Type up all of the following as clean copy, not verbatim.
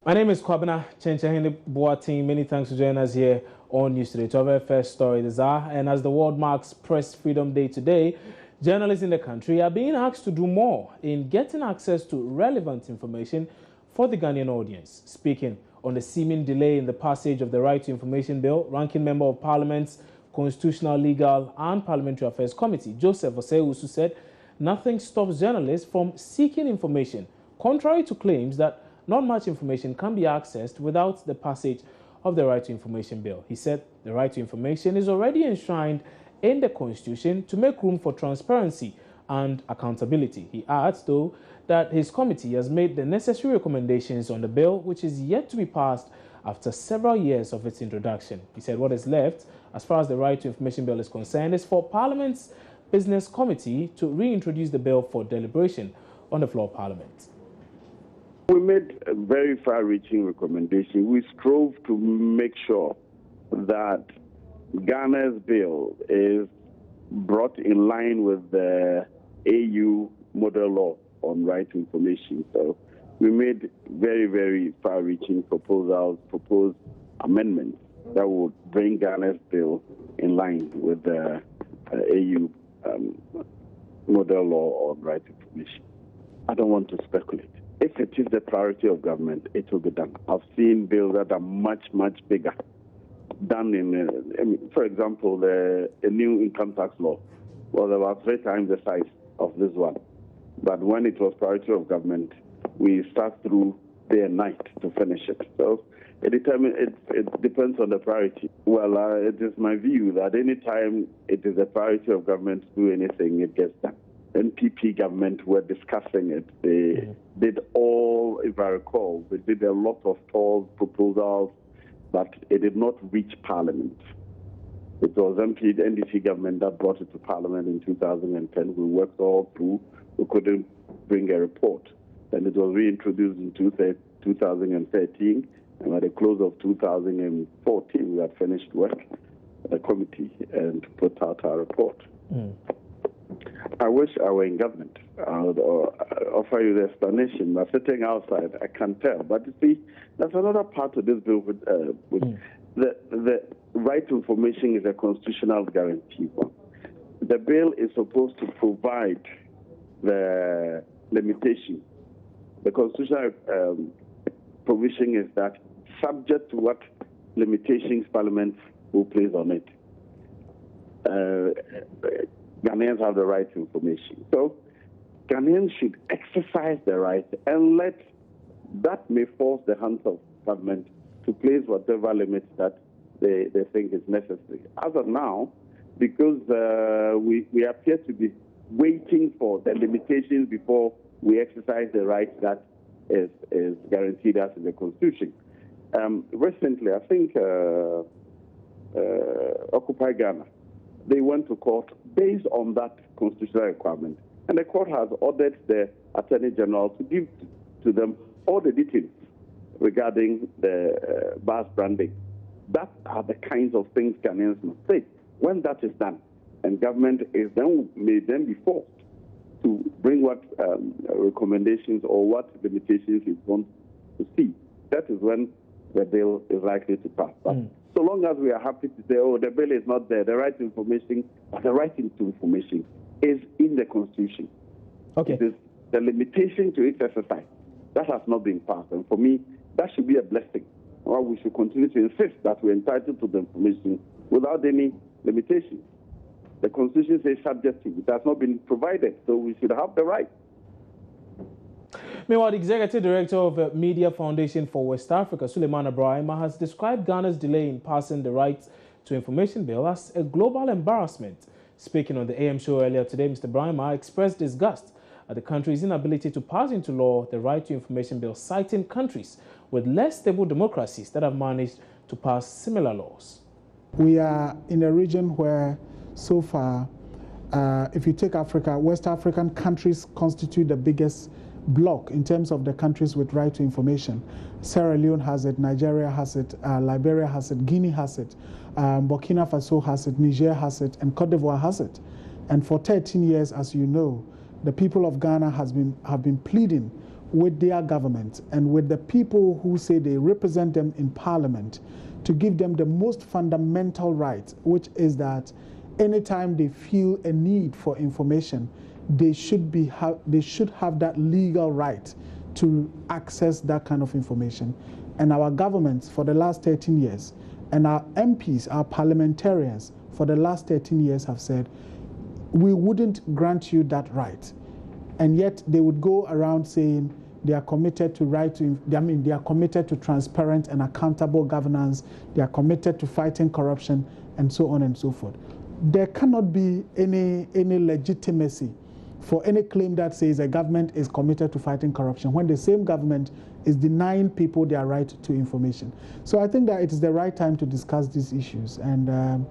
My name is Kwabena Chenchahene Boating. Many thanks for joining us here on News Today. To our first story, and as the world marks Press Freedom Day today, journalists in the country are being asked to do more in getting access to relevant information for the Ghanaian audience. Speaking on the seeming delay in the passage of the Right to Information Bill, Ranking Member of Parliament's Constitutional, Legal and Parliamentary Affairs Committee, Joseph Osei-Usu, said nothing stops journalists from seeking information, contrary to claims that not much information can be accessed without the passage of the Right to Information Bill. He said the right to information is already enshrined in the Constitution to make room for transparency and accountability. He adds, though, that his committee has made the necessary recommendations on the bill, which is yet to be passed after several years of its introduction. He said what is left, as far as the Right to Information Bill is concerned, is for Parliament's Business Committee to reintroduce the bill for deliberation on the floor of Parliament. We made a very far-reaching recommendation. We strove to make sure that Ghana's bill is brought in line with the AU model law on right to information. So we made very, very far-reaching proposed amendments that would bring Ghana's bill in line with the AU model law on right to information. I don't want to speculate. If it is the priority of government, it will be done. I've seen bills that are much, much bigger done in, for example, the new income tax law was about 3 times the size of this one. But when it was priority of government, we sat through day and night to finish it. So it depends on the priority. Well, it is my view that any time it is a priority of government to do anything, it gets done. NPP government were discussing it. They did all, if I recall, they did a lot of tall proposals, but it did not reach Parliament. It was NDC government that brought it to Parliament in 2010. We worked all through. We couldn't bring a report. Then it was reintroduced in 2013, and at the close of 2014, we had finished work at the committee and put out our report. I wish I were in government. I would offer you the explanation. But sitting outside, I can't tell. But you see, that's another part of this bill. The right to information is a constitutional guarantee one. The bill is supposed to provide the limitation. The constitutional provision is that subject to what limitations Parliament will place on it. Ghanaians have the right to information. So Ghanaians should exercise the right and let that may force the hands of government to place whatever limits that they think is necessary. As of now, because we appear to be waiting for the limitations before we exercise the right that is guaranteed us in the Constitution. Recently, I think Occupy Ghana, they went to court based on that constitutional requirement. And the court has ordered the Attorney General to give to them all the details regarding the bus branding. That are the kinds of things Ghanaians must say. When that is done, and government may then be forced to bring what recommendations or what limitations it wants to see, that is when the bill is likely to pass. But so long as we are happy to say, oh, the bill is not there, the right to information, but the right to information is in the Constitution. Okay. It is the limitation to its exercise that has not been passed. And for me, that should be a blessing. Or we should continue to insist that we're entitled to the information without any limitations. The Constitution says subject to. It has not been provided, so we should have the right. Meanwhile, the Executive Director of the Media Foundation for West Africa, Suleiman Ibrahima, has described Ghana's delay in passing the Right to Information Bill as a global embarrassment. Speaking on the AM show earlier today, Mr. Ibrahima expressed disgust at the country's inability to pass into law the Right to Information Bill, citing countries with less stable democracies that have managed to pass similar laws. We are in a region where, so far, if you take Africa, West African countries constitute the biggest block in terms of the countries with right to information. Sierra Leone has it, Nigeria has it, Liberia has it, Guinea has it, Burkina Faso has it, Niger has it, and Cote d'Ivoire has it. And for 13 years, as you know, the people of Ghana have been pleading with their government and with the people who say they represent them in parliament to give them the most fundamental right, which is that anytime they feel a need for information, they should have that legal right to access that kind of information. And our governments for the last 13 years, and our MPs, our parliamentarians for the last 13 years have said, we wouldn't grant you that right. And yet they would go around saying they are committed to they are committed to transparent and accountable governance, they are committed to fighting corruption, and so on and so forth. There cannot be any legitimacy for any claim that says a government is committed to fighting corruption when the same government is denying people their right to information. So I think that it is the right time to discuss these issues, and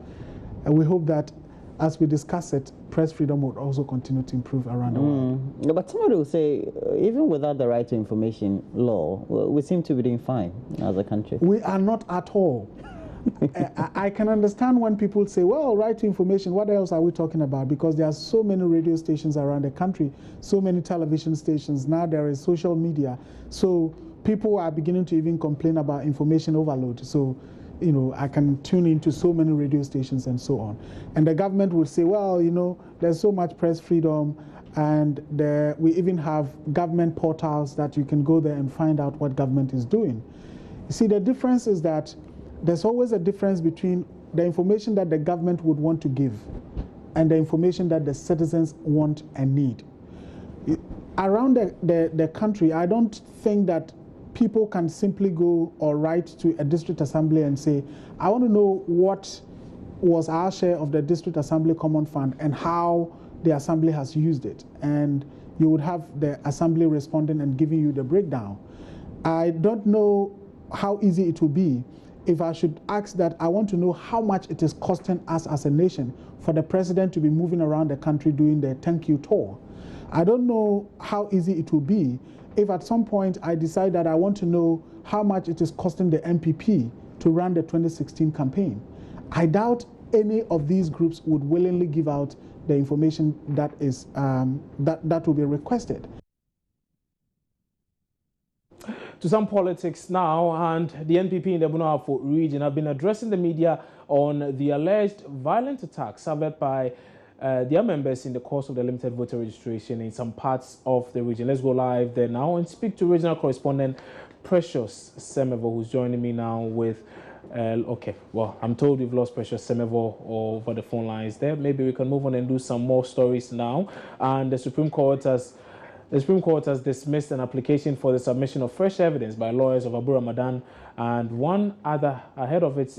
we hope that as we discuss it, press freedom will also continue to improve around the world. Yeah, but somebody will say, even without the right to information law, we seem to be doing fine as a country. We are not at all. I can understand when people say, well, right to information, what else are we talking about? Because there are so many radio stations around the country, so many television stations. Now there is social media. So people are beginning to even complain about information overload. So, you know, I can tune into so many radio stations and so on. And the government will say, well, you know, there's so much press freedom, and we even have government portals that you can go there and find out what government is doing. You see, the difference is that there's always a difference between the information that the government would want to give and the information that the citizens want and need. Around the country, I don't think that people can simply go or write to a district assembly and say, I want to know what was our share of the district assembly common fund and how the assembly has used it. And you would have the assembly responding and giving you the breakdown. I don't know how easy it will be if I should ask that I want to know how much it is costing us as a nation for the president to be moving around the country doing the thank you tour. I don't know how easy it will be if at some point I decide that I want to know how much it is costing the MPP to run the 2016 campaign. I doubt any of these groups would willingly give out the information that is that will be requested. To some politics now, and the NPP in the Bunafo region have been addressing the media on the alleged violent attacks suffered by their members in the course of the limited voter registration in some parts of the region. Let's go live there now and speak to regional correspondent Precious Semevo, who's joining me now with okay, well, I'm told we've lost Precious Semevo over the phone lines there. Maybe we can move on and do some more stories now. And the Supreme Court has dismissed an application for the submission of fresh evidence by lawyers of Abu Ramadan and one other ahead of its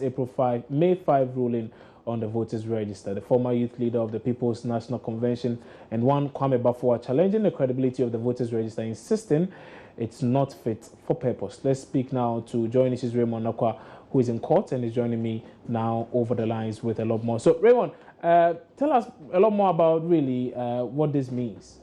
May 5 ruling on the voters register. The former youth leader of the People's National Convention and one Kwame Bafo challenging the credibility of the voters register, insisting it's not fit for purpose. Let's speak now to Joy Nishi's Raymond Nakwa, who is in court and is joining me now over the lines with a lot more. So Raymond, tell us a lot more about really what this means.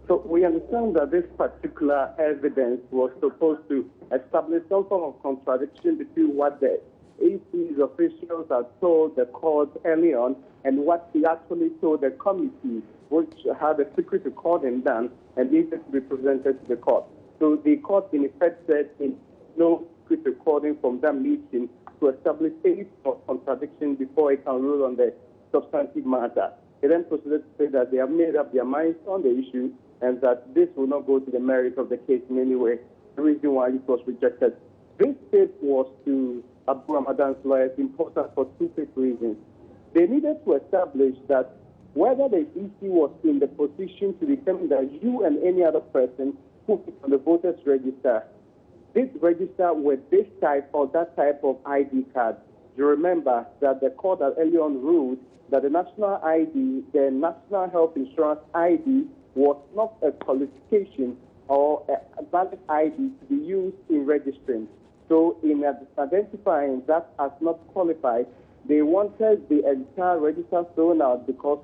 So we understand that this particular evidence was supposed to establish some form of contradiction between what the AC's officials had told the court early on and what he actually told the committee, which had a secret recording done and needed to be presented to the court. So the court, in effect, said in no secret recording from that meeting to establish any sort of contradiction before it can rule on the substantive matter. It then proceeded to say that they have made up their minds on the issue and that this will not go to the merit of the case in any way, the reason why it was rejected. This case was to Abu Ramadan's lawyers important for two quick reasons. They needed to establish that whether the EC was in the position to determine that you and any other person who is on the voters register, this register with this type or that type of ID card. You remember that the court had early on ruled that the national ID, the National Health Insurance ID, was not a qualification or a valid ID to be used in registering. So in identifying that as not qualified, they wanted the entire register thrown out because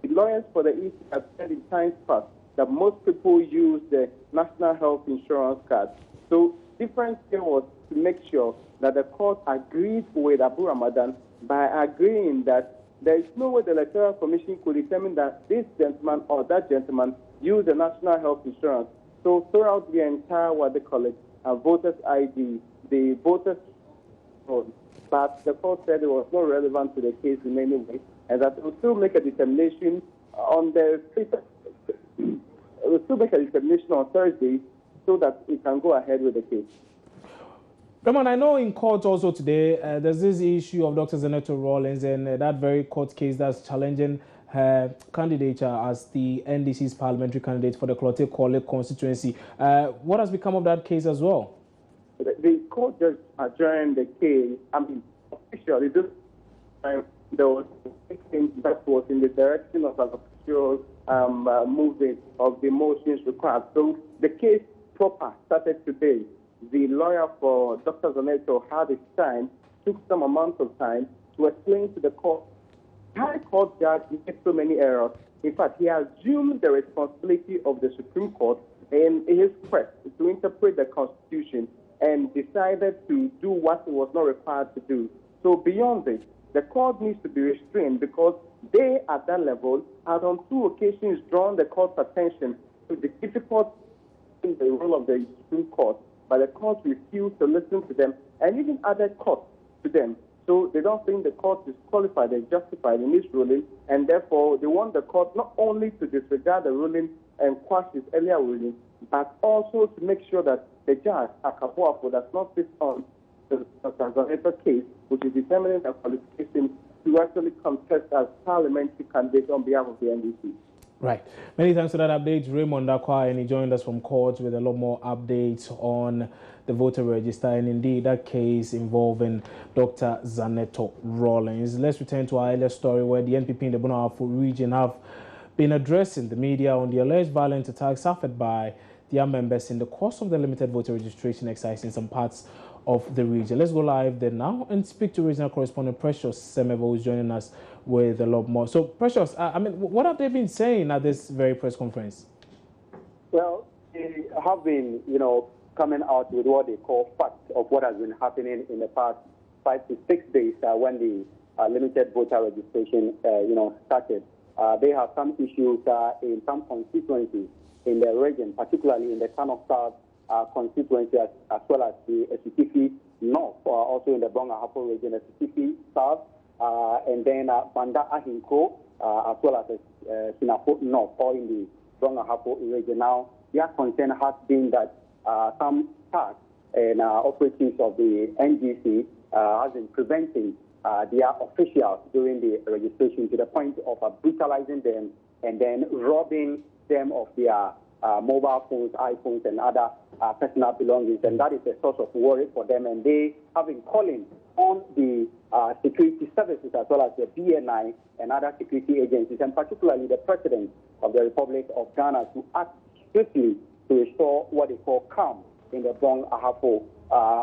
the lawyers for the EC have said in times past that most people use the National Health Insurance card. So difference here was to make sure that the court agreed with Abu Ramadan by agreeing that there is no way the Electoral Commission could determine that this gentleman or that gentleman used the National Health Insurance So throughout the entire, what they call it, voters ID, the voters vote, but the court said it was not relevant to the case in any way, and that it will still make a determination on the it will still make a determination on Thursday so that it can go ahead with the case. Raymond, I know in court also today, there's this issue of Dr. Zaneto Rawlings and that very court case that's challenging her candidature as the NDC's parliamentary candidate for the Klote Korle constituency. What has become of that case as well? The court just adjourned the case. I mean, officially, this time there was a thing that was in the direction of an official movement of the motions required. So the case proper started today. The lawyer for Dr. Zaneto had his time, took some amount of time to explain to the court. The High Court judge made so many errors. In fact, he assumed the responsibility of the Supreme Court in his quest to interpret the Constitution and decided to do what it was not required to do. So beyond this, the court needs to be restrained because they, at that level, had on 2 occasions drawn the court's attention to the difficulty in the role of the Supreme Court, but the court refused to listen to them and even added court to them. So they don't think the court is qualified and justified in its ruling, and therefore they want the court not only to disregard the ruling and quash its earlier ruling, but also to make sure that the judge, Akabuafo, does not sit on the Zaneto case, which is determining a qualification to actually contest as parliamentary candidate on behalf of the NDC. Right. Many thanks for that update, Raymond Dakwa, and he joined us from court with a lot more updates on the voter register and indeed that case involving Dr. Zaneto Rawlings. Let's return to our earlier story where the NPP in the Bono region have been addressing the media on the alleged violent attacks suffered by their members in the course of the limited voter registration exercise in some parts of the region. Let's go live there now and speak to regional correspondent Precious Semevo, who's joining us with a lot more. So, Precious, what have they been saying at this very press conference? Well, they have been, coming out with what they call facts of what has been happening in the past 5 to 6 days when the limited voter registration, started. They have some issues in some constituencies in the region, particularly in the Kano South constituency, as well as the Esutifi North, also in the Bonga-Hapo region, Esutifi South, and then Banda Ahinko, as well as Sinafo North, all in the Bonga-Hapo region. Now, their concern has been that some tasks and operatives of the NGC has been preventing their officials during the registration to the point of brutalizing them and then robbing them of their mobile phones, iPhones, and other personal belongings. And that is a source of worry for them. And they have been calling on the security services as well as the BNI and other security agencies, and particularly the President of the Republic of Ghana, to act swiftly to restore what they call calm in the Bong Ahafo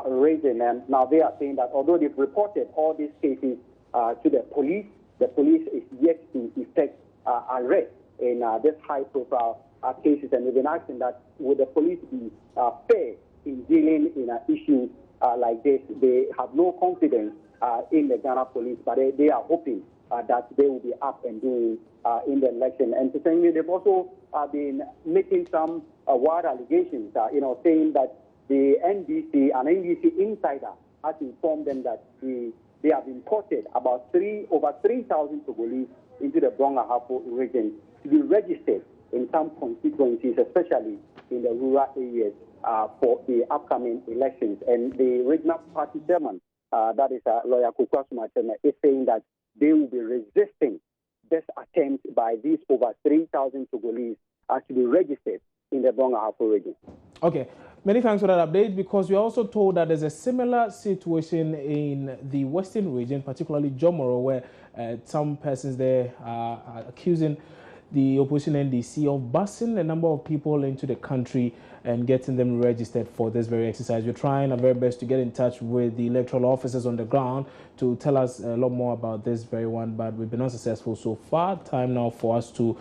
region. And now they are saying that although they've reported all these cases to the police is yet to effect arrest in this high-profile cases, and they've been asking that would the police be fair in dealing in issues like this. They have no confidence in the Ghana police, but they are hoping that they will be up and doing in the election. And secondly, they've also been making some wild allegations, saying that the NDC, an NDC insider, has informed them that they have imported about over 3,000 Togolese into the Bonga-Hapo region to be registered in some constituencies, especially in the rural areas, for the upcoming elections. And the regional party chairman, that is lawyer Kukwasuma, is saying that they will be resisting this attempt by these over 3,000 Togolese to be registered in the Bonga-Hapo region. Okay. Many thanks for that update, because we are also told that there's a similar situation in the western region, particularly Jomoro, where some persons there are accusing the opposition NDC of busing a number of people into the country and getting them registered for this very exercise. We're trying our very best to get in touch with the electoral officers on the ground to tell us a lot more about this very one, but we've been unsuccessful so far. Time now for us to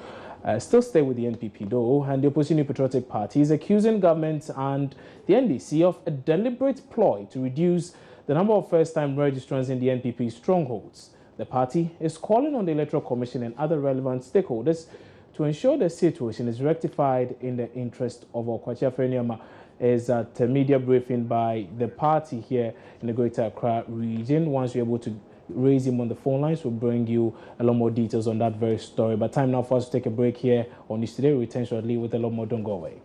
still stay with the NPP though, and the opposition New Patriotic Party is accusing government and the NDC of a deliberate ploy to reduce the number of first-time registrants in the NPP strongholds. The party is calling on the Electoral Commission and other relevant stakeholders to ensure the situation is rectified in the interest of Okwachi Afreniama is at a media briefing by the party here in the Greater Accra region. Once you're able to raise him on the phone lines, we'll bring you a lot more details on that very story. But time now for us to take a break here on News Today. We'll return shortly with a lot more. Don't go away.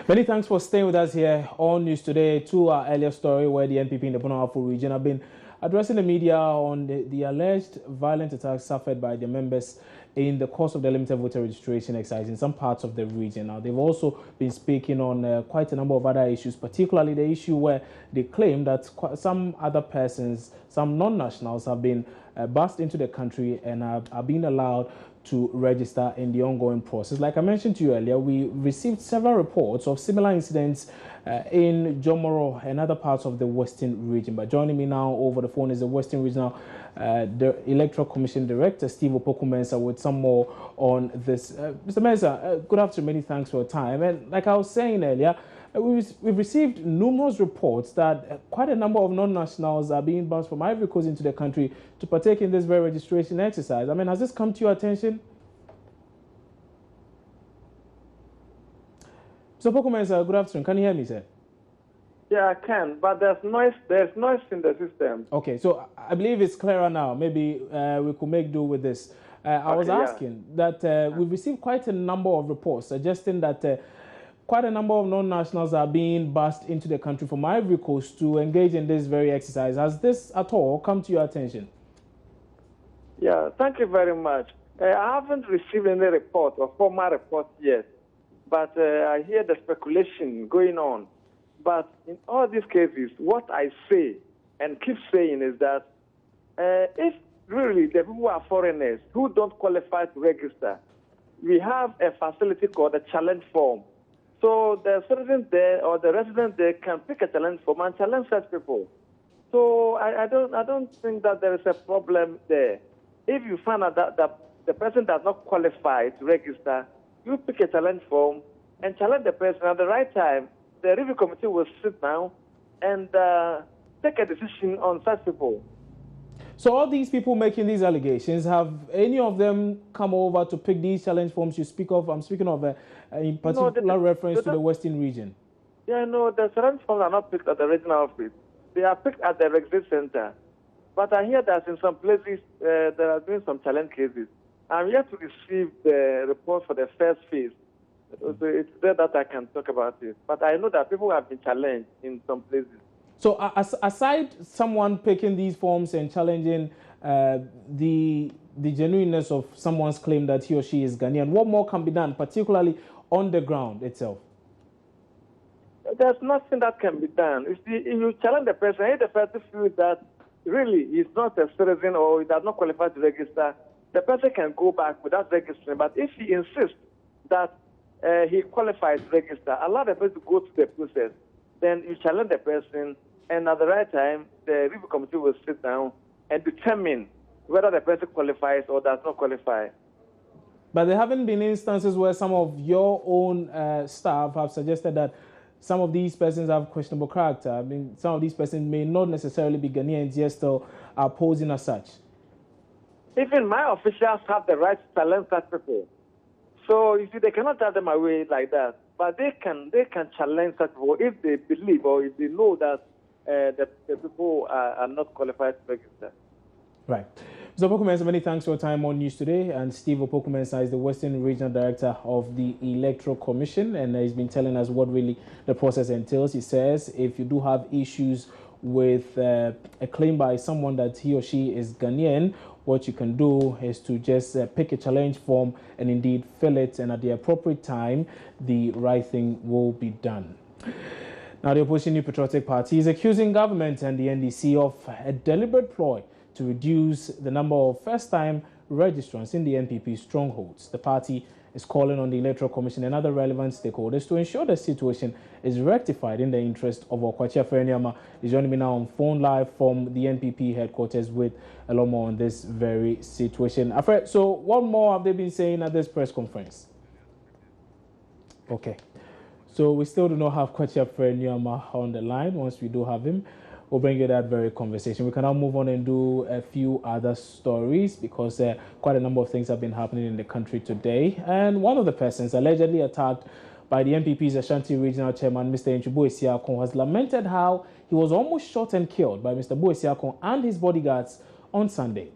Many thanks for staying with us here on News Today. To our earlier story where the NPP in the Bono Afo region have been addressing the media on the alleged violent attacks suffered by their members in the course of the limited voter registration exercise in some parts of the region. Now, they've also been speaking on quite a number of other issues, particularly the issue where they claim that some other persons, some non-nationals, have been bussed into the country and are being allowed to register in the ongoing process. Like I mentioned to you earlier, we received several reports of similar incidents in Jomoro and other parts of the Western region. But joining me now over the phone is the Western Regional the Electoral Commission Director, Steve Opoku-Mensah, with some more on this. Mr. Mensah, good afternoon. Many thanks for your time. And like I was saying earlier, we've received numerous reports that quite a number of non-nationals are being bounced from Ivory Coast into the country to partake in this very registration exercise. I mean, has this come to your attention? So, Opoku-Mensah, good afternoon. Can you hear me, sir? Yeah, I can, but there's noise in the system. Okay, so I believe it's clearer now. Maybe we could make do with this. I was asking that we've received quite a number of reports suggesting that quite a number of non-nationals are being bussed into the country from Ivory Coast to engage in this very exercise. Has this at all come to your attention? Yeah, thank you very much. I haven't received any report or formal report yet, but I hear the speculation going on. But in all these cases, what I say and keep saying is that if really the people are foreigners who don't qualify to register, we have a facility called a challenge form. So the citizen there or the resident there can pick a challenge form and challenge such people. So I don't think that there is a problem there. If you find out that the person does not qualify to register, you pick a challenge form and challenge the person at the right time. The review committee will sit down and take a decision on such people. So all these people making these allegations, have any of them come over to pick these challenge forms you speak of? I'm speaking of in particular reference to the Western region. Yeah, no, the challenge forms are not picked at the regional office. They are picked at the registration center. But I hear that in some places there are been some challenge cases. I'm yet to receive the report for the first phase. So it's there that I can talk about it. But I know that people have been challenged in some places. So aside someone picking these forms and challenging the genuineness of someone's claim that he or she is Ghanaian, what more can be done, particularly on the ground itself? There's nothing that can be done. If you challenge the person, if the person feels that really he's not a citizen or he does not qualify to register, the person can go back without registering. But if he insists that he qualifies to register, allow the person to go through the process, then you challenge the person, and at the right time, the review committee will sit down and determine whether the person qualifies or does not qualify. But there haven't been instances where some of your own staff have suggested that some of these persons have questionable character. I mean, some of these persons may not necessarily be Ghanaians, yet still are posing as such. Even my officials have the right to challenge such people. So you see, they cannot tell them away like that. But they can challenge such people if they believe or if they know that the people are not qualified to register. Right. Mr. Opoku-Mensah, many thanks for your time on News Today. And Steve Opoku-Mensah is the Western Regional Director of the Electoral Commission, and he's been telling us what really the process entails. He says if you do have issues with a claim by someone that he or she is Ghanaian, what you can do is to just pick a challenge form and indeed fill it, and at the appropriate time, the right thing will be done. Now, the opposition New Patriotic Party is accusing government and the NDC of a deliberate ploy to reduce the number of first-time registrants in the NPP strongholds. The party is calling on the Electoral Commission and other relevant stakeholders to ensure the situation is rectified in the interest of Okwachi Afreniama. He's joining me now on phone live from the NPP headquarters with a lot more on this very situation. Afre, so what more have they been saying at this press conference? Okay. So we still do not have Kwacha Nyama on the line. Once we do have him, we'll bring you that very conversation. We can now move on and do a few other stories because quite a number of things have been happening in the country today. And one of the persons allegedly attacked by the MPP's Ashanti Regional Chairman, Mr. Nchubu Esiakon, has lamented how he was almost shot and killed by Mr. Esiakon and his bodyguards on Sunday.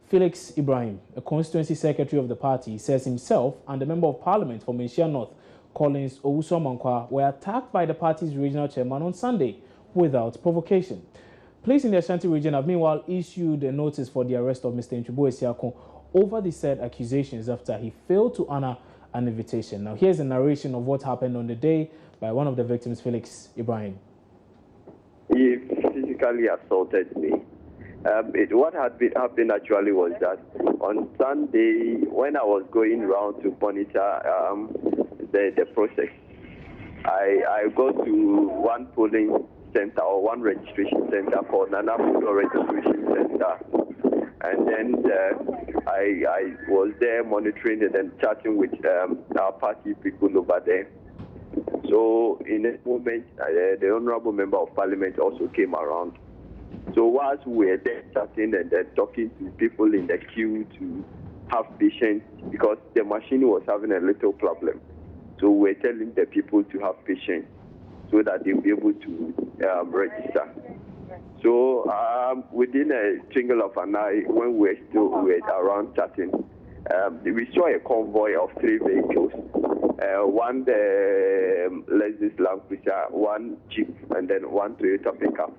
Felix Ibrahim, a constituency secretary of the party, says himself and the member of parliament for Menchia North, Collins Owusu-Mankwa, were attacked by the party's regional chairman on Sunday without provocation. Police in the Ashanti region have meanwhile issued a notice for the arrest of Mr. Nchubu Esiakon over the said accusations after he failed to honor an invitation. Now, here's a narration of what happened on the day by one of the victims, Felix Ibrahim. He physically assaulted me. What had happened actually was that on Sunday, when I was going around to monitor the process, I go to one polling center or one registration center called Nana Puno Registration Center. And then I was there monitoring and then chatting with our party people over there. So in a moment, the Honorable Member of Parliament also came around. So whilst we were there chatting and then talking to people in the queue to have patience, because the machine was having a little problem. So we were telling the people to have patience so that they will be able to register. So within a twinkle of an eye, when we were around chatting, we saw a convoy of 3 vehicles. One Lexus Land Cruiser, one Jeep, and then one Toyota pickup,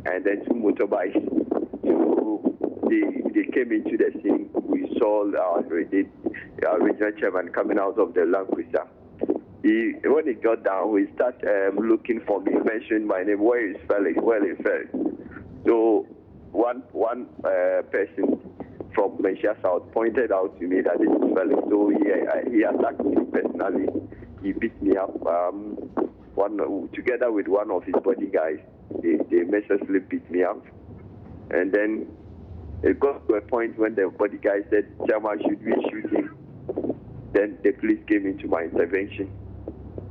and then 2 motorbikes. So they came into the scene. We saw our regional chairman coming out of the Land Cruiser. When he got down, he started looking for me, mentioned my name. Where is Felix? Where is Felix? So one person from Menchia South pointed out to me that this is Felix. So he attacked me personally. He beat me up. Together with one of his bodyguards, they mercilessly beat me up. And then it got to a point when the bodyguard said, "Chairman, should we shoot him?" Then the police came into my intervention.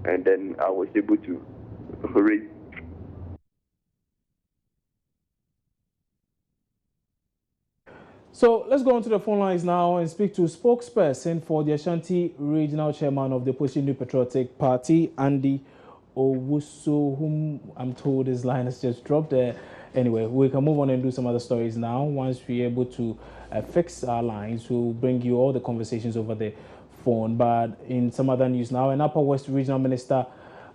And then I was able to raise. So let's go on to the phone lines now and speak to spokesperson for the Ashanti Regional Chairman of the opposition New Patriotic Party, Andy Owusu, whom I'm told his line has just dropped there. Anyway, we can move on and do some other stories now. Once we're able to fix our lines, we'll bring you all the conversations over the phone. But in some other news now, an Upper West Regional Minister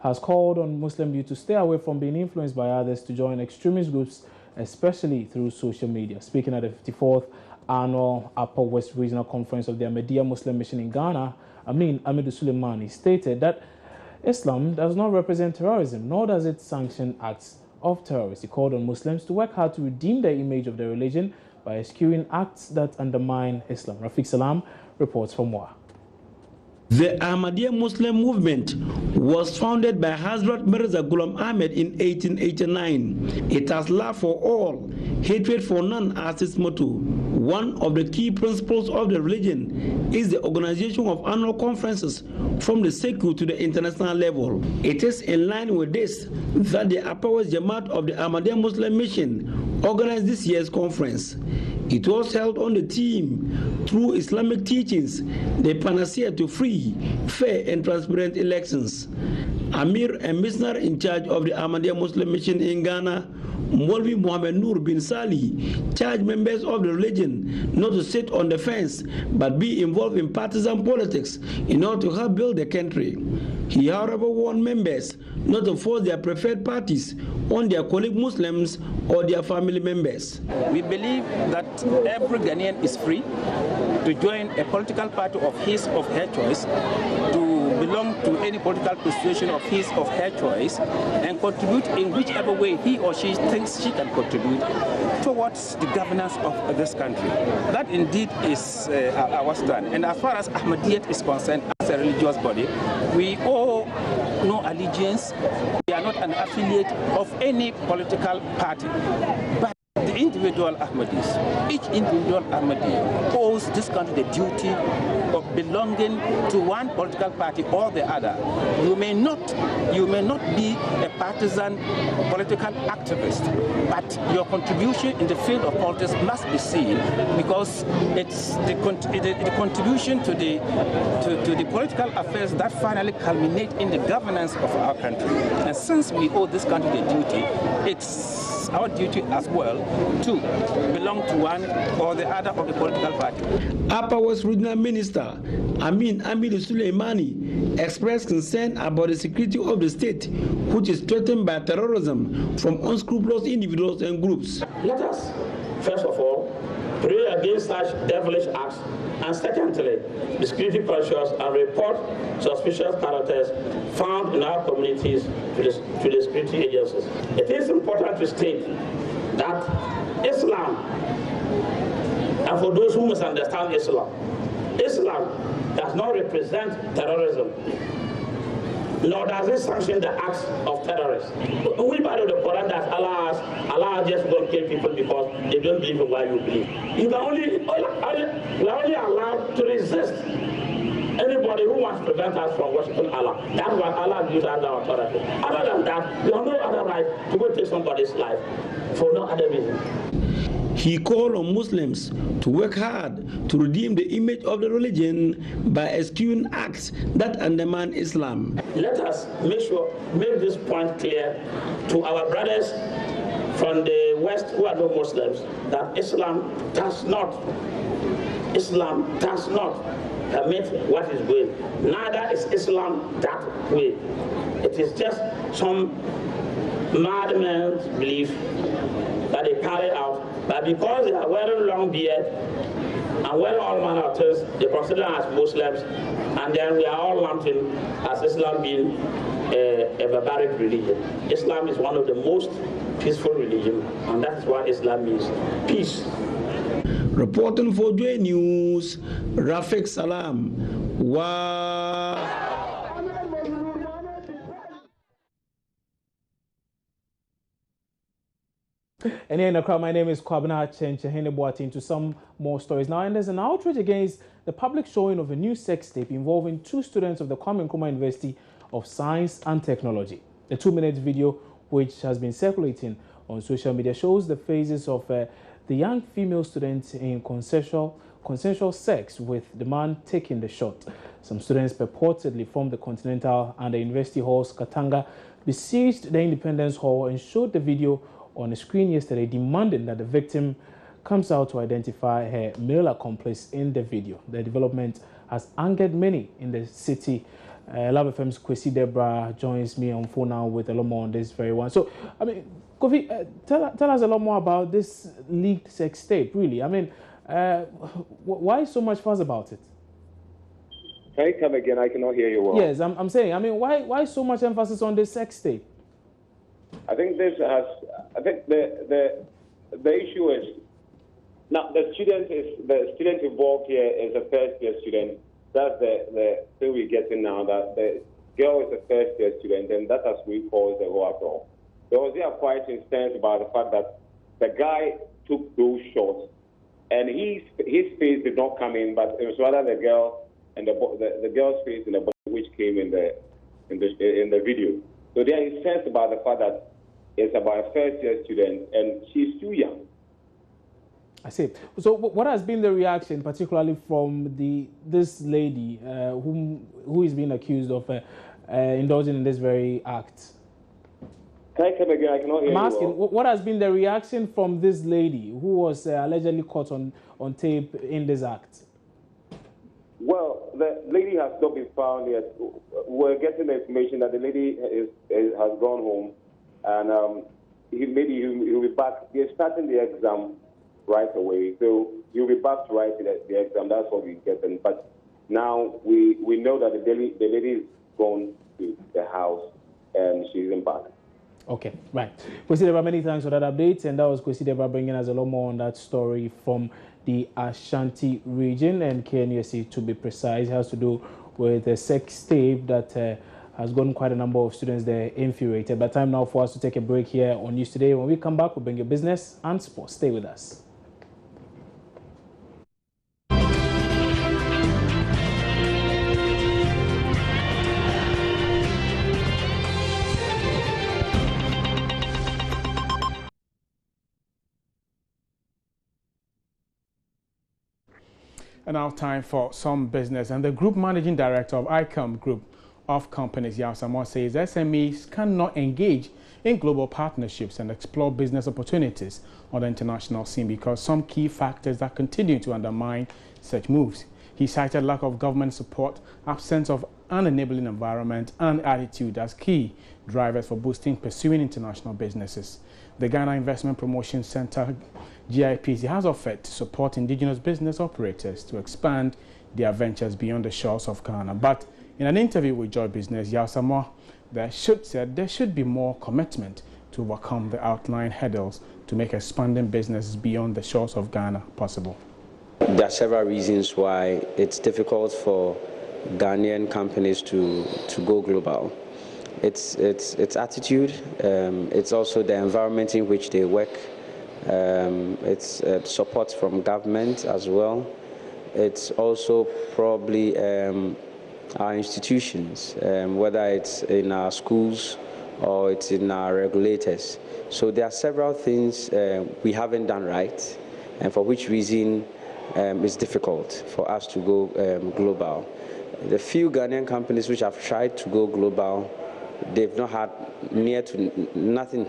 has called on Muslim youth to stay away from being influenced by others to join extremist groups, especially through social media. Speaking at the 54th Annual Upper West Regional Conference of the Ahmadiyya Muslim Mission in Ghana, Amidu Suleimani stated that Islam does not represent terrorism, nor does it sanction acts of terrorists. He called on Muslims to work hard to redeem their image of their religion by eschewing acts that undermine Islam. Rafiq Salam reports from Wa. The Ahmadiyya Muslim movement was founded by Hazrat Mirza Ghulam Ahmed in 1889. It has love for all, hatred for none as its motto. One of the key principles of the religion is the organization of annual conferences from the secular to the international level. It is in line with this that the Upper West Jamaat of the Ahmadiyya Muslim Mission organized this year's conference. It was held on the theme, through Islamic teachings, the panacea to free, fair and transparent elections. Amir and Missioner in charge of the Ahmadiyya Muslim Mission in Ghana, Molvi Mohammed Nur bin Sali, charged members of the religion not to sit on the fence but be involved in partisan politics in order to help build the country. He, however, warned members not to force their preferred parties on their colleague Muslims or their family members. We believe that every Ghanaian is free to join a political party of his or her choice, to belong to any political persuasion of his or her choice, and contribute in whichever way he or she thinks she can contribute towards the governance of this country. That indeed is our stand. And as far as Ahmadiyyat is concerned, as a religious body, we owe no allegiance. We are not an affiliate of any political party. But The individual Ahmadis, each individual Ahmadi owes this country the duty of belonging to one political party or the other. You may not be a partisan political activist, but your contribution in the field of politics must be seen, because it's the contribution to the political affairs that finally culminate in the governance of our country. And since we owe this country the duty, it's our duty as well to belong to one or the other of the political party. Upper West Regional Minister Atani Delali Emmanuel expressed concern about the security of the state, which is threatened by terrorism from unscrupulous individuals and groups. Let us, first of all, pray against such devilish acts, and secondly, the security pressures and report suspicious characters found in our communities to the security agencies. It is important to state that Islam, and for those who misunderstand Islam, Islam does not represent terrorism, nor does it sanction the acts of terrorists. We part of the Quran that Allah just won't kill people because they don't believe in what you believe. You are only allowed to resist anybody who wants to prevent us from worshiping Allah. That's what Allah gives us our authority. Other than that, you have no other right to go take somebody's life for no other reason. He called on Muslims to work hard to redeem the image of the religion by eschewing acts that undermine Islam. Let us make this point clear to our brothers from the West who are not Muslims, that Islam does not permit what is going. Neither is Islam that way. It is just some madman's belief that they carry out, but because they are wearing long beard and wearing all manner of things, they consider us as Muslims, and then we are all lumped in as Islam being a barbaric religion. Islam is one of the most peaceful religions, and that is what Islam means, peace. Reporting for Joy News, Rafiq Salam. Wow. And here in the crowd, my name is Kwabena Chenchehene Boatin. To some more stories now. And there's an outrage against the public showing of a new sex tape involving 2 students of the Kwame Nkrumah University of Science and Technology. The 2-minute video, which has been circulating on social media, shows the faces of the young female students in consensual sex, with the man taking the shot. Some students purportedly from the Continental and the University Halls, Katanga, besieged the Independence Hall and showed the video on the screen yesterday, demanding that the victim comes out to identify her male accomplice in the video. The development has angered many in the city. Love FM's Kwesi Debra joins me on phone now with a lot more on this very one. So, I mean, Kofi, tell us a lot more about this leaked sex tape, really. I mean, why so much fuss about it? Can you come again? I cannot hear you well. Yes, I'm saying, I mean, why so much emphasis on this sex tape? I think the issue is, now the student involved here is a first-year student. That's the thing we're getting now, that the girl is a first-year student, and that, as we call the whole after. There was quite instance about the fact that the guy took those shots, and his face did not come in, but it was rather the girl and the girl's face in the body which came in the video. So there is sense about the fact that it's about a first-year student, and she's too young. I see. So what has been the reaction, particularly from this lady who is being accused of indulging in this very act? Can I come again? I cannot hear you. I'm asking, what has been the reaction from this lady who was allegedly caught on tape in this act? Well, the lady has not been found yet. We're getting the information that the lady has gone home, and he'll be back. They're starting the exam right away, so he'll be back to write the exam. That's what we're getting. But now we know that the lady is gone to the house, and she isn't back. Okay, right. Kwesi Debra, many thanks for that update. And that was Kwesi Debra bringing us a lot more on that story from the Ashanti region and KNUST, to be precise. It has to do with a sex tape that has gotten quite a number of students there infuriated. But time now for us to take a break here on News Today. When we come back, we'll bring you business and sports. Stay with us. And now time for some business. And the Group Managing Director of ICOM Group of Companies, Yao Samoa, says SMEs cannot engage in global partnerships and explore business opportunities on the international scene because some key factors that continue to undermine such moves. He cited lack of government support, absence of an enabling environment, and attitude as key drivers for boosting pursuing international businesses. The Ghana Investment Promotion Center, GIPC, has offered to support indigenous business operators to expand their ventures beyond the shores of Ghana. But in an interview with Joy Business, Yao Samoa said there should be more commitment to overcome the outlined hurdles to make expanding businesses beyond the shores of Ghana possible. There are several reasons why it's difficult for Ghanaian companies to go global. It's attitude, it's also the environment in which they work, it's support from government as well. It's also probably our institutions, whether it's in our schools or it's in our regulators. So there are several things we haven't done right, and for which reason it's difficult for us to go global. The few Ghanaian companies which have tried to go global, they've not had near to nothing,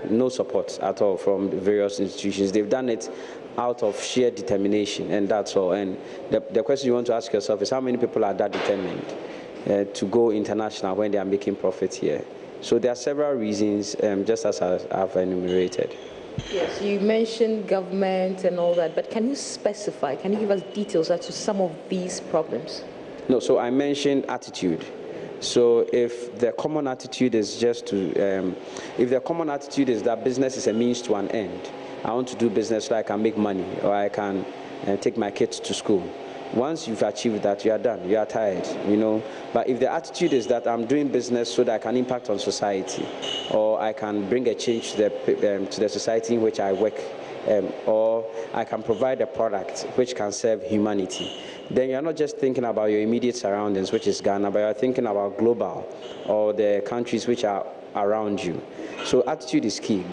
no support at all from the various institutions. They've done it out of sheer determination, and that's all. And the question you want to ask yourself is how many people are that determined to go international when they are making profit here? So there are several reasons, just as I've enumerated. Yes, you mentioned government and all that, but can you specify, can you give us details as to some of these problems? No, so I mentioned attitude. So if the common attitude is just to, if the common attitude is that business is a means to an end, I want to do business so I can make money or I can take my kids to school. Once you've achieved that, you are done, you are tired, you know. But if the attitude is that I'm doing business so that I can impact on society or I can bring a change to the society in which I work, or I can provide a product which can serve humanity, then you're not just thinking about your immediate surroundings, which is Ghana, but you're thinking about global or the countries which are around you. So attitude is key.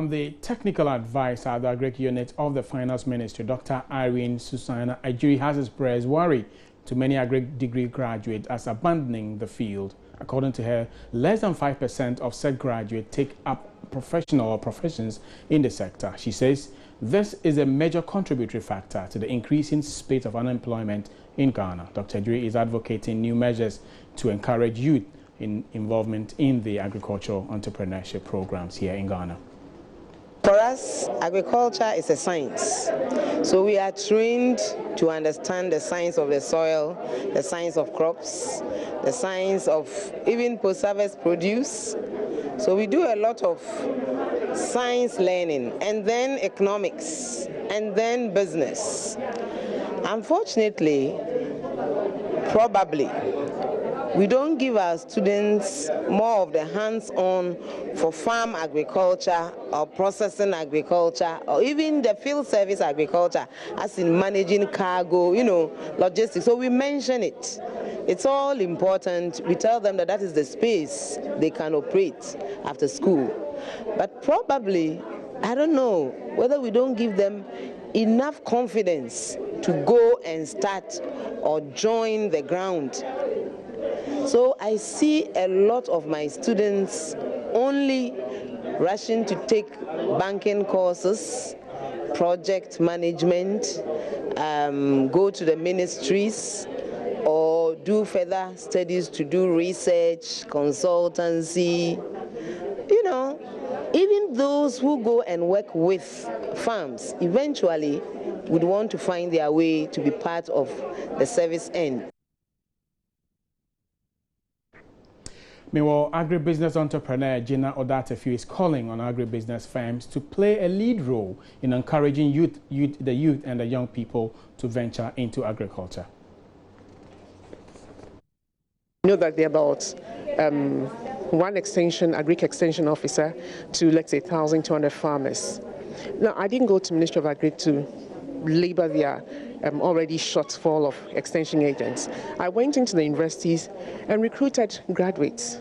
The technical advisor at the Agric unit of the Finance Ministry, Dr. Irene Susanna Ajuri, has expressed worry to many agric degree graduates as abandoning the field. According to her, less than 5% of said graduates take up professional or professions in the sector. She says this is a major contributory factor to the increasing spate of unemployment in Ghana. Dr. Ajuri is advocating new measures to encourage youth involvement in the agricultural entrepreneurship programs here in Ghana. For us, agriculture is a science. So we are trained to understand the science of the soil, the science of crops, the science of even post-harvest produce. So we do a lot of science learning, and then economics, and then business. Unfortunately, probably, we don't give our students more of the hands-on for farm agriculture or processing agriculture or even the field service agriculture, as in managing cargo, you know, logistics. So we mention it. It's all important. We tell them that that is the space they can operate after school. But probably, I don't know, whether we don't give them enough confidence to go and start or join the ground. So I see a lot of my students only rushing to take banking courses, project management, go to the ministries, or do further studies to do research, consultancy. You know, even those who go and work with farms eventually would want to find their way to be part of the service end. Meanwhile, agribusiness entrepreneur Gina Odatefu is calling on agribusiness firms to play a lead role in encouraging the youth and the young people to venture into agriculture. know that there are about one Agric extension officer to, let's say, 1,200 farmers. Now, I didn't go to Ministry of Agri to labor their already shortfall of extension agents. I went into the universities and recruited graduates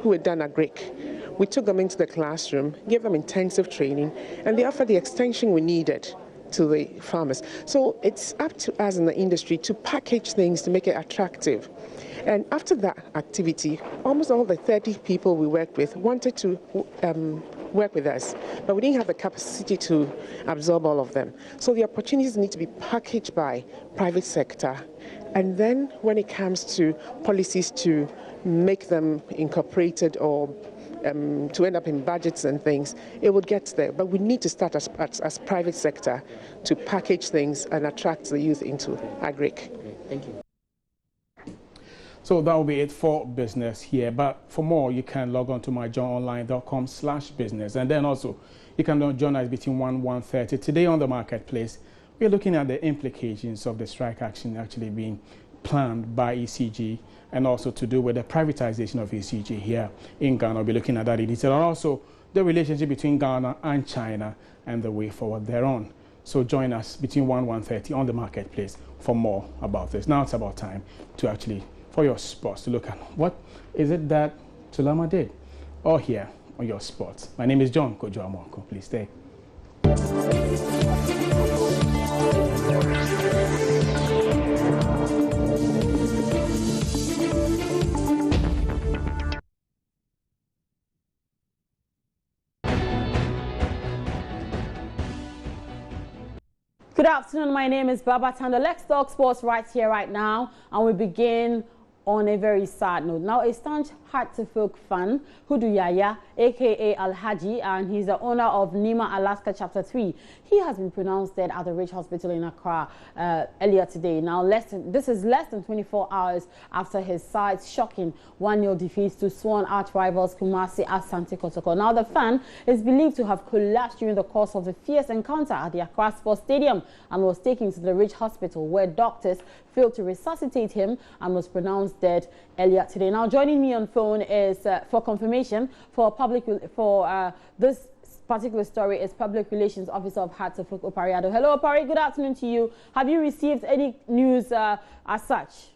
who had done Agric. We took them into the classroom, gave them intensive training, and they offered the extension we needed to the farmers. So it's up to us in the industry to package things to make it attractive. And after that activity, almost all the 30 people we worked with wanted to work with us, but we didn't have the capacity to absorb all of them. So the opportunities need to be packaged by private sector. And then when it comes to policies to make them incorporated or to end up in budgets and things, it would get there. But we need to start as private sector to package things and attract the youth into Agric. Thank you. So that will be it for business here. But for more, you can log on to myjohnonline.com/business. And then also, you can join us between 1 and 1:30. Today on the marketplace, we're looking at the implications of the strike action actually being planned by ECG, and also to do with the privatization of ECG here in Ghana. We'll be looking at that in detail. And also, the relationship between Ghana and China and the way forward thereon. So join us between 1 and 1:30 on the marketplace for more about this. Now it's about time to actually, for your sports, to look at what is it that Tulama did, all here on your sports. My name is John Kojo Amoko. Please stay. Good afternoon, my name is Baba Tanda. Let's talk sports right here, right now, and we begin on a very sad note. Now, a staunch Heart-to-Folk fan, Hudu Yaya, aka Al-Haji, and he's the owner of Nima Alaska Chapter 3. He has been pronounced dead at the Ridge Hospital in Accra earlier today. Now, this is less than 24 hours after his side's shocking 1-0 defeat to sworn arch-rivals Kumasi Asante Kotoko. Now, the fan is believed to have collapsed during the course of a fierce encounter at the Accra Sports Stadium and was taken to the Ridge Hospital, where doctors failed to resuscitate him and was pronounced dead earlier today. Now, joining me on phone is for confirmation for this particular story is Public Relations Officer of Heart-to-Folk, Opariado. Hello, Opari. Good afternoon to you. Have you received any news as such?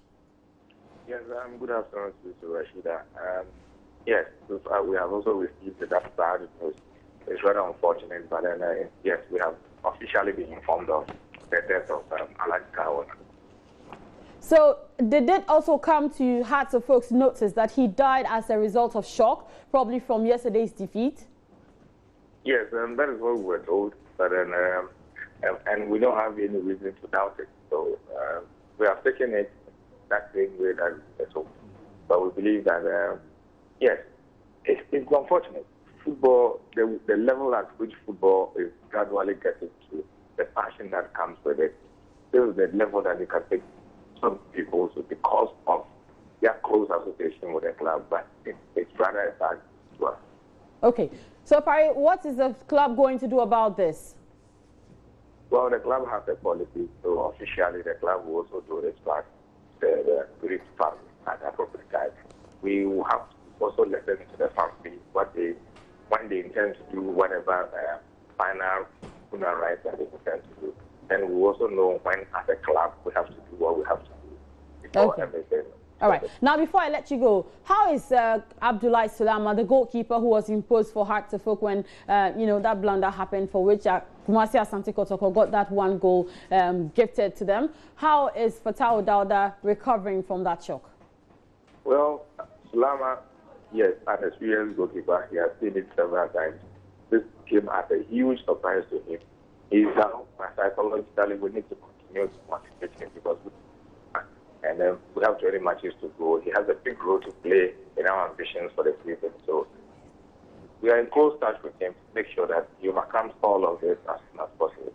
Yes, good afternoon to Rashida. Yes, we have also received that sad news. It's rather unfortunate, but then yes, we have officially been informed of the death of Alaska. So did it also come to Heart-to-Folk's notice that he died as a result of shock, probably from yesterday's defeat? Yes, that is what we were told, but then, and we don't have any reason to doubt it. So we have taken it that same way that it's so. But we believe that, yes, it's unfortunate. Football, the level at which football is gradually getting to, the passion that comes with it, still the level that you can take some people because of their close association with the club, but it's rather sad to us. Okay. So, Pari, what is the club going to do about this? Well, the club has a policy, so officially the club will also do this part, the grief family at appropriate time. We will have to also listen to the family when they intend to do whatever final human rights that they intend to do. And we also know when, as a club, we have to do what we have to do before everything. All right. Now, before I let you go, how is Abdullahi Sulama, the goalkeeper who was imposed for Heart-to-Folk when, that blunder happened, for which Kumasi Asante Kotoko got that 1 goal gifted to them? How is Fatah Dauda recovering from that shock? Well, Sulama, yes, an experienced goalkeeper. He has seen it several times. This came as a huge surprise to him. He's now, psychologically, we need to continue to motivate him because we have 20 matches to go. He has a big role to play in our ambitions for the season. So we are in close touch with him to make sure that he overcomes all of this as soon as possible.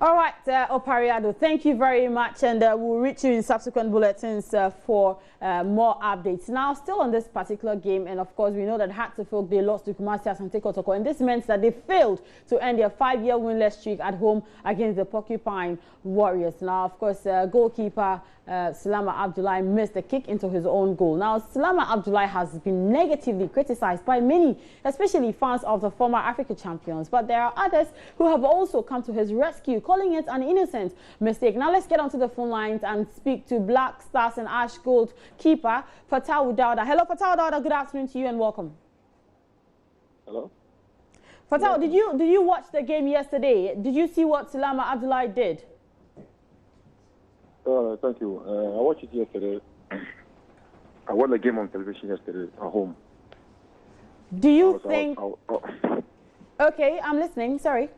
All right, Opariado, thank you very much, and we'll reach you in subsequent bulletins for more updates. Now, still on this particular game, and of course, we know that Heart-to-Folk, they lost to Kumasi Asante Kotoko, and this meant that they failed to end their 5-year winless streak at home against the Porcupine Warriors. Now, of course, goalkeeper Salama Abdullahi missed a kick into his own goal. Now, Salama Abdullahi has been negatively criticized by many, especially fans of the former Africa champions. But there are others who have also come to his rescue, calling it an innocent mistake. Now, let's get onto the phone lines and speak to Black Stars and Ash Gold keeper, Fatau Dauda. Hello, Fatau Dauda. Good afternoon to you and welcome. Hello. Fatau, did you watch the game yesterday? Did you see what Salama Abdullahi did? Thank you. I watched it yesterday. I watched the game on television yesterday at home. Do you think... Okay, I'm listening. Sorry.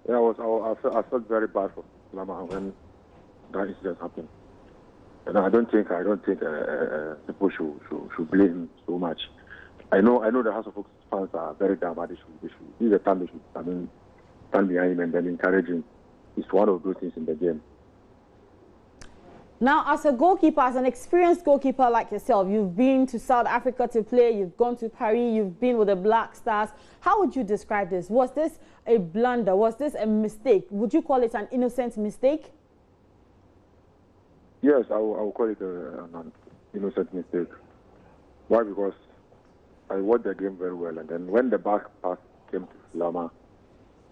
Yeah, I felt very bad for Salama when that incident happened. And I don't think people should blame him so much. I know the House of Folks fans are very down, but this is the time they should stand behind him and then encourage him. It's one of those things in the game. Now, as a goalkeeper, as an experienced goalkeeper like yourself, you've been to South Africa to play, you've gone to Paris, you've been with the Black Stars. How would you describe this? Was this a blunder? Was this a mistake? Would you call it an innocent mistake? Yes, I will call it an innocent mistake. Why? Because I watched the game very well, and then when the back pass came to Salama,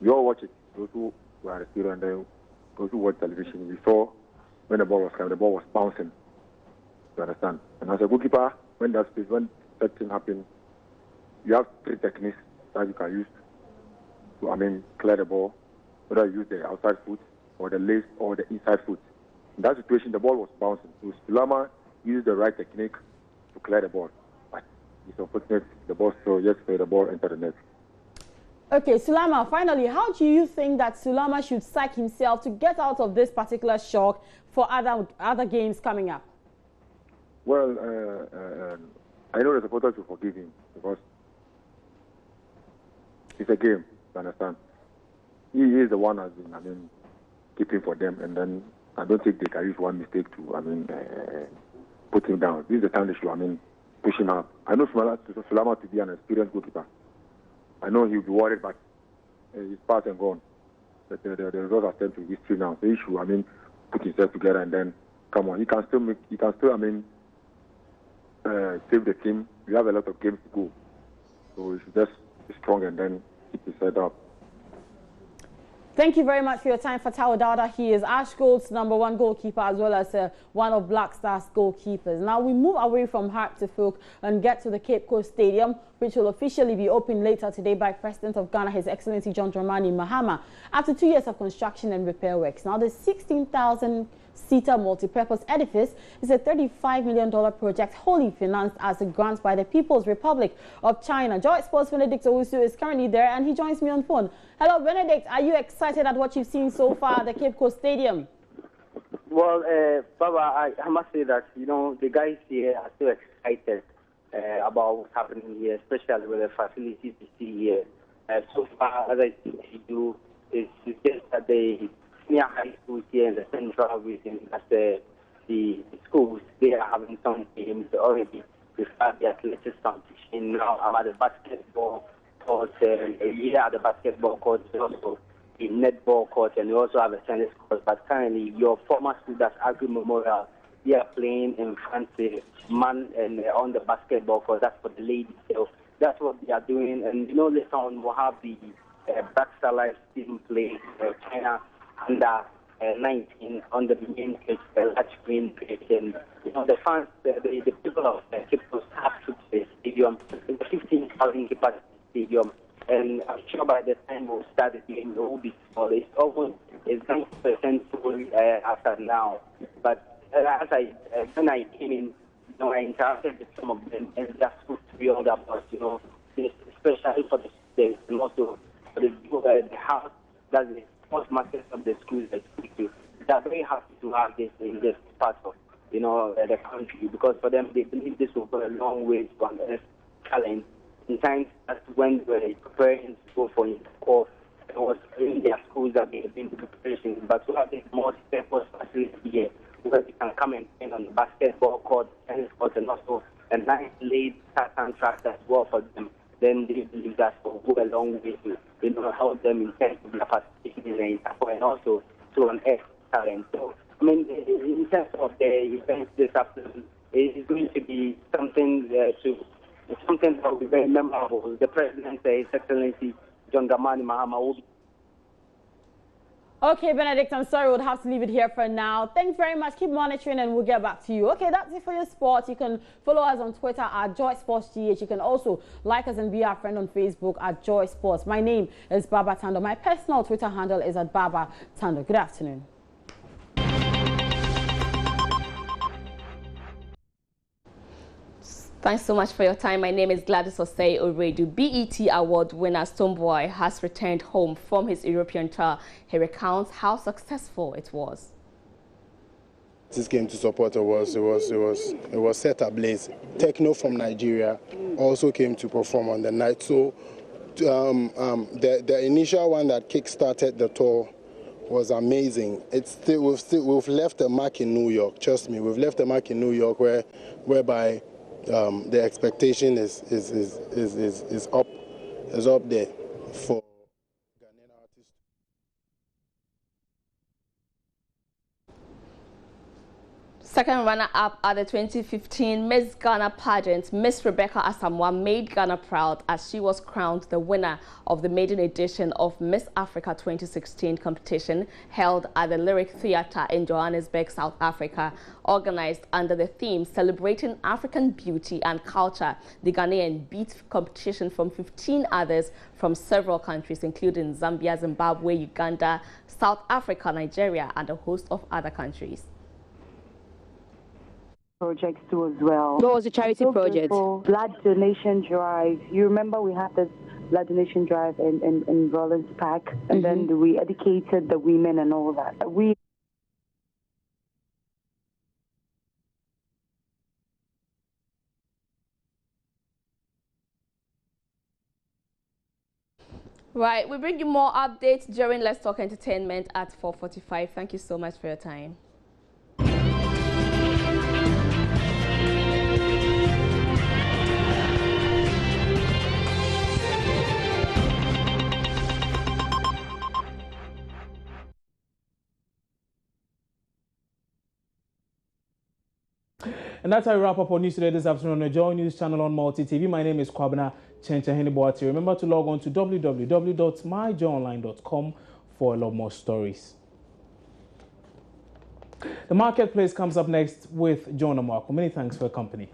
we all watched it. Those who were at the studio and then those who watched television, we saw when the ball was coming, the ball was bouncing. You understand? And as a goalkeeper, when that thing happens, you have three techniques that you can use to, clear the ball. Whether you use the outside foot or the lace or the inside foot. In that situation, the ball was bouncing. So Salama used the right technique to clear the ball. But it's unfortunate the ball still the ball entered the net. Okay, Salama, finally, how do you think that Salama should psych himself to get out of this particular shock for other games coming up? Well, I know the supporters will forgive him because it's a game, you understand? He is the one who has been, keeping for them, and then I don't think they can use one mistake to, put him down. This is the time they should, push him up. I know Salama to be an experienced goalkeeper. I know he'll be worried, but he's past and gone. The results are sent to history now. So he should, put himself together and then come on. He can still save the team. We have a lot of games to go. So he should just be strong and then keep his head up. Thank you very much for your time, Fatau Dauda. He is Ash Gold's #1 goalkeeper as well as one of Black Stars' goalkeepers. Now we move away from Hartlepool and get to the Cape Coast Stadium, which will officially be opened later today by President of Ghana, His Excellency John Dramani Mahama, after 2 years of construction and repair works. Now the 16,000-seater multi-purpose edifice is a $35 million project wholly financed as a grant by the People's Republic of China. Joy Sports' Benedict Owusu is currently there and he joins me on phone. Hello, Benedict. Are you excited at what you've seen so far at the Cape Coast Stadium? Well, Baba, I must say that, the guys here are so excited about what's happening here, especially with the facilities you see here. So far, as I see to you, it's just that the senior high schools here in the central region, that the schools, they are having some games already. We've had the athletics competition, now I'm at the basketball court, a year at the basketball court, also the netball court, and we also have a tennis court. But currently, your former school, that's Agri Memorial, they are playing in France, man, and on the basketball court. That's for the ladies. So that's what they are doing. And later on, we'll have the Black Star Life team play China under 19 on the main pitch, the large green pitch. And the fans, the people of Cape Coast have to the stadium, in the 15,000 capacity stadium. And I'm sure by the time we'll start the game, it will be full. It's almost 90% full as of now. But when I came in, I interacted with some of them, and that's good to be all about, especially for the students and also for the house, that's the sports masters of the schools that speak to. They're very happy to have this in this part of, the country, because for them, they believe this will go a long way to unearth talent. In times as when we were preparing to go for intercourse, it was in their schools that they have been preparing, but we have this multi-purpose facility here, where you can come and play on the basketball court, tennis court, and also a nice laid contract as well for them. Then they believe that will go a long way to help them in terms of their participation in the intercourse and also to unearth talent. So I mean, in terms of the events this afternoon, it is going to be something something that will be very memorable. The President, His Excellency John Dramani Mahama, will be. Okay, Benedict, I'm sorry, we'll have to leave it here for now. Thanks very much. Keep monitoring and we'll get back to you. Okay, that's it for your sports. You can follow us on Twitter at JoySportsGH. You can also like us and be our friend on Facebook at Joy Sports. My name is Baba Tando. My personal Twitter handle is at Baba Tando. Good afternoon. Thanks so much for your time. My name is Gladys Osei Oredu. BET Award winner Stonebwoy has returned home from his European tour. He recounts how successful it was. This game to support it was set ablaze. Techno from Nigeria also came to perform on the night. So the initial one that kick-started the tour was amazing. We've left a mark in New York. Trust me, we've left a mark in New York whereby the expectation is up there for Ghanaian artists. Second runner-up at the 2015 Miss Ghana pageant, Miss Rebecca Asamoah made Ghana proud as she was crowned the winner of the maiden edition of Miss Africa 2016 competition held at the Lyric Theatre in Johannesburg, South Africa. Organized under the theme Celebrating African Beauty and Culture, the Ghanaian beat competition from 15 others from several countries, including Zambia, Zimbabwe, Uganda, South Africa, Nigeria, and a host of other countries. Projects too as well. What was the charity project? Blood donation drive. You remember we had this blood donation drive in Rollins Park, and then we educated the women and all that. Right, we bring you more updates during Let's Talk Entertainment at 4:45. Thank you so much for your time. And that's how we wrap up our news today this afternoon on the Joy News channel on Multi TV. My name is Kwabena Chencheheniboati. Remember to log on to www.myjoyonline.com for a lot more stories. The Marketplace comes up next with John Amarco. Many thanks for your company.